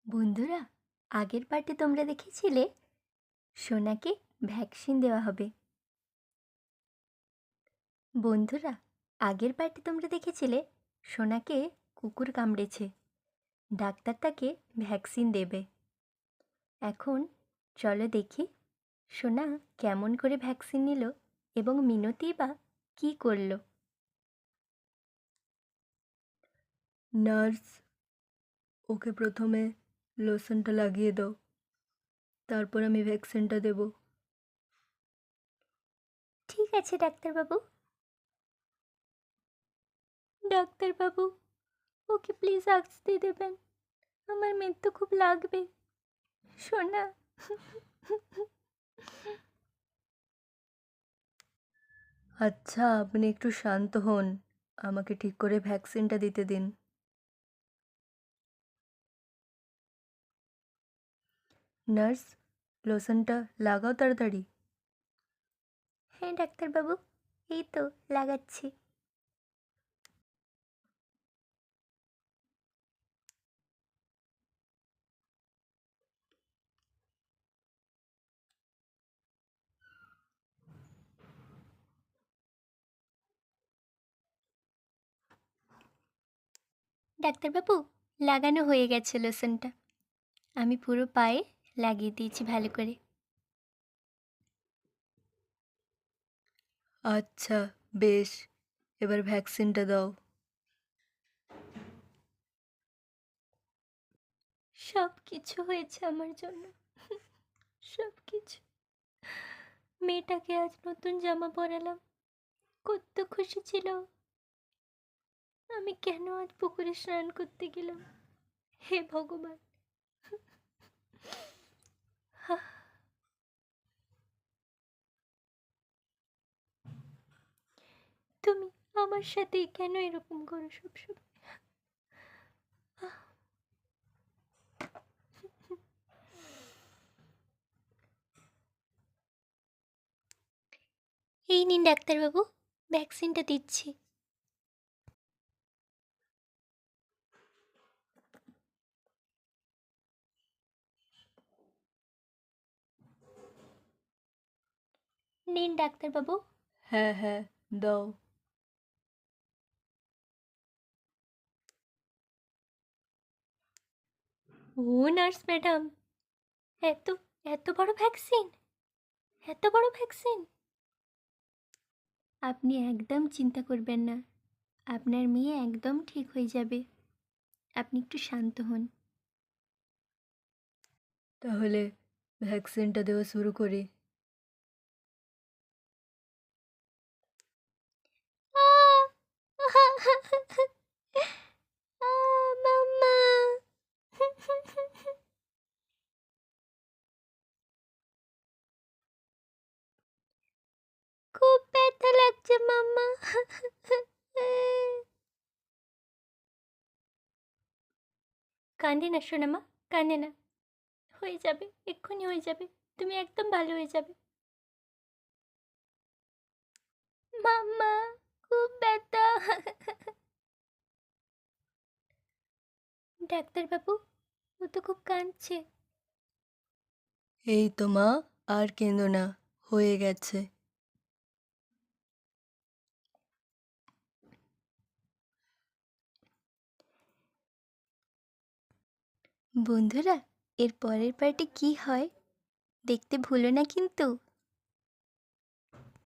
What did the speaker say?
বন্ধুরা, আগের পার্টে তোমরা দেখেছিলে সোনাকে ভ্যাকসিন দেওয়া হবে। বন্ধুরা, আগের পার্টে তোমরা দেখেছিলে সোনাকে কুকুর কামড়েছে, ডাক্তার তাকে ভ্যাকসিন দেবে। এখন চলো দেখি সোনা কেমন করে ভ্যাকসিন নিল এবং মিনতি বা কী করলো। নার্স, ওকে প্রথমে লোশনটা লাগিয়ে দাও, তারপর আমি ভ্যাকসিনটা দেব। ঠিক আছে ডাক্তারবাবু। ডাক্তারবাবু, ওকে প্লিজ আসতে দেবেন, আমার মেয়ের তো খুব লাগবে। সোনা। আচ্ছা, আপনি একটু শান্ত হন, আমাকে ঠিক করে ভ্যাকসিনটা দিতে দিন। নার্স, লোশনটা লাগাও তাড়াতাড়ি। হ্যাঁ ডাক্তারবাবু, এই তো লাগাচ্ছি। ডাক্তারবাবু, লাগানো হয়ে গেছে লোশনটা, আমি পুরো পায়ে লাগিয়ে দিয়েছি ভালো করে। আচ্ছা, বেশ, এবার ভ্যাকসিনটা দাও। সব কিছু হয়েছে আমার জন্য, সব কিছু। মেয়েটাকে আজ নতুন জামা পরালাম, কত খুশি ছিল। আমি কেন আজ পুকুরে স্নান করতে গেলাম, হে ভগবান। তুমি আমার সাথে কেন এরকম করো সবসময়? এই নিন ডাক্তারবাবু, ভ্যাকসিনটা দিচ্ছি। নিন ডাক্তারবাবু। হ্যাঁ হ্যাঁ, দাও। ও নার্স ম্যাডাম, এত এত বড় ভ্যাকসিন, এত বড় ভ্যাকসিন! আপনি একদম চিন্তা করবেন না, আপনার মেয়ে একদম ঠিক হয়ে যাবে, আপনি একটু শান্ত হন। তাহলে ভ্যাকসিনটা দেওয়া শুরু করি। মাম্মা। খুব ব্যথা লাগছে মাম্মা। কাঁদে না সোনামা, কাঁদে না, হয়ে যাবে, এক্ষুনি হয়ে যাবে, তুমি একদম ভালো হয়ে যাবে। মাম্মা, খুব ব্যথা। ডাক্তারবাবু, ও তো খুব কাঁদছে। এই তো মা, আর কেঁদো না, হয়ে গেছে। বন্ধুরা, এর পরের পার্টে কি হয় দেখতে ভুলো না কিন্তু।